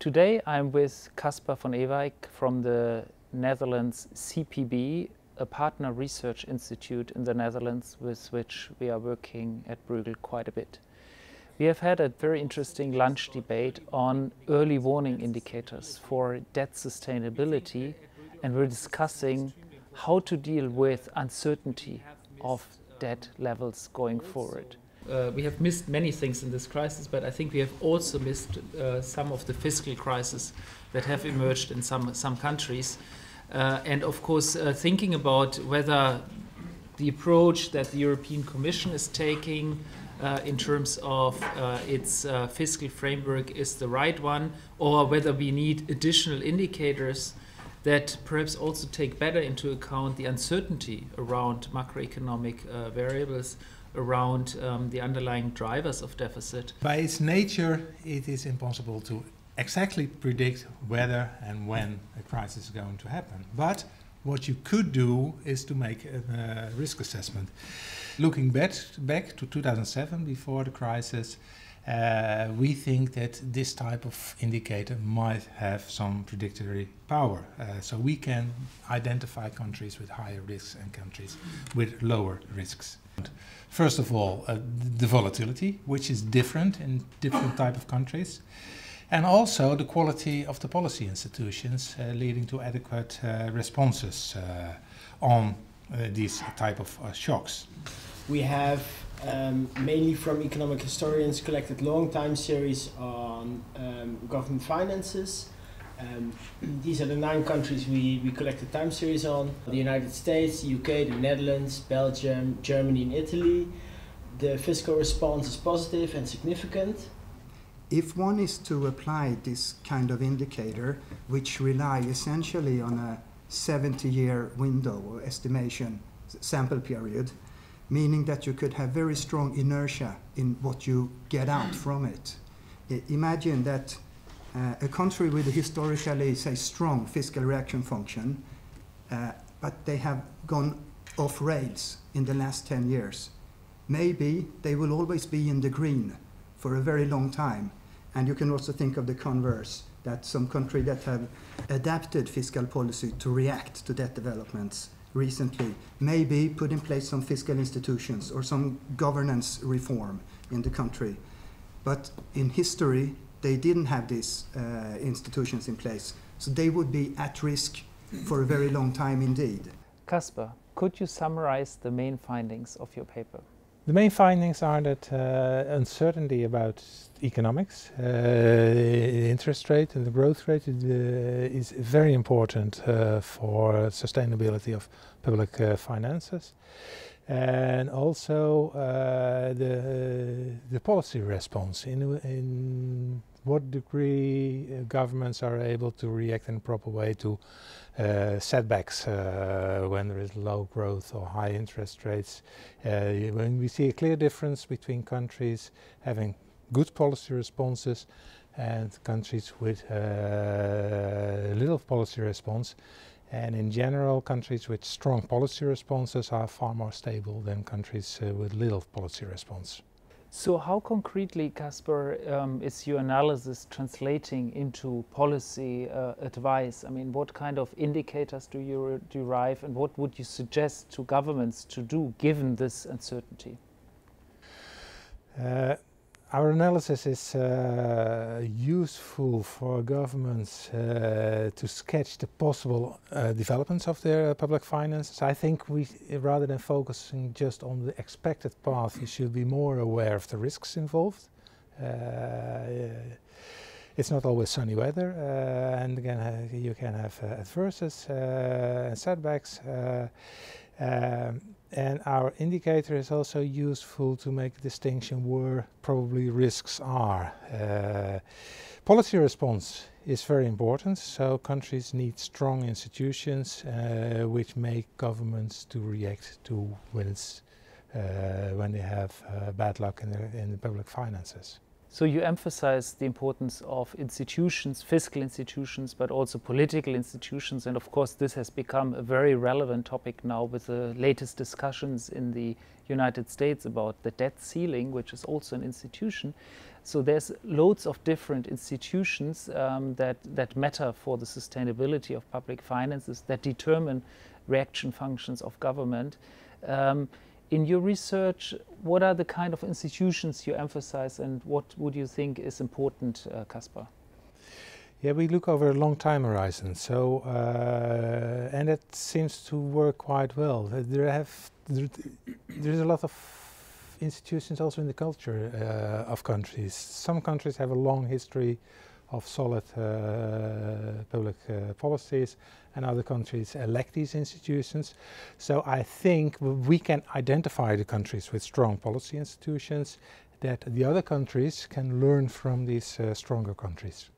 Today I'm with Caspar van Ewijk from the Netherlands CPB, a partner research institute in the Netherlands with which we are working at Bruegel quite a bit. We have had a very interesting lunch debate on early warning indicators for debt sustainability, and we're discussing how to deal with uncertainty of debt levels going forward. We have missed many things in this crisis, but I think we have also missed some of the fiscal crises that have emerged in some countries. And of course, thinking about whether the approach that the European Commission is taking in terms of its fiscal framework is the right one, or whether we need additional indicators that perhaps also take better into account the uncertainty around macroeconomic variables, around the underlying drivers of deficit. By its nature, it is impossible to exactly predict whether and when a crisis is going to happen. But what you could do is to make a risk assessment. Looking back to 2007, before the crisis, we think that this type of indicator might have some predictory power. So we can identify countries with higher risks and countries with lower risks. First of all, the volatility, which is different in different type of countries, and also the quality of the policy institutions leading to adequate responses on these type of shocks. We have mainly from economic historians collected long time series on government finances. These are the 9 countries we collected time series on: the United States, the UK, the Netherlands, Belgium, Germany and Italy. The fiscal response is positive and significant. If one is to apply this kind of indicator, which rely essentially on a 70-year window or estimation sample period, meaning that you could have very strong inertia in what you get out from it. Imagine that a country with a historically, say, strong fiscal reaction function, but they have gone off rails in the last 10 years. Maybe they will always be in the green for a very long time. And you can also think of the converse, that some country that have adapted fiscal policy to react to debt developments recently maybe put in place some fiscal institutions or some governance reform in the country. But in history, they didn't have these institutions in place, so they would be at risk for a very long time indeed. Caspar, could you summarize the main findings of your paper? The main findings are that uncertainty about economics, interest rate and the growth rate is very important for sustainability of public finances. And also the policy response, in what degree governments are able to react in a proper way to setbacks when there is low growth or high interest rates. When we see a clear difference between countries having good policy responses and countries with little policy response. And in general, countries with strong policy responses are far more stable than countries with little policy response. So how concretely, Caspar, is your analysis translating into policy advice? I mean, what kind of indicators do you derive, and what would you suggest to governments to do given this uncertainty? Our analysis is useful for governments to sketch the possible developments of their public finances. I think we, rather than focusing just on the expected path, we should be more aware of the risks involved. It's not always sunny weather, and again you can have adversities and setbacks. And our indicator is also useful to make a distinction where probably risks are. Policy response is very important, so countries need strong institutions which make governments to react to when they have bad luck in the public finances. So you emphasize the importance of institutions, fiscal institutions, but also political institutions. And of course, this has become a very relevant topic now with the latest discussions in the United States about the debt ceiling, which is also an institution. So there's loads of different institutions that matter for the sustainability of public finances, that determine reaction functions of government. In your research, what are the kind of institutions you emphasize, and what would you think is important, Caspar? Yeah, we look over a long time horizon, so and it seems to work quite well. There's a lot of institutions also in the culture of countries. Some countries have a long history of solid public policies, and other countries elect these institutions. So I think we can identify the countries with strong policy institutions, that the other countries can learn from these stronger countries.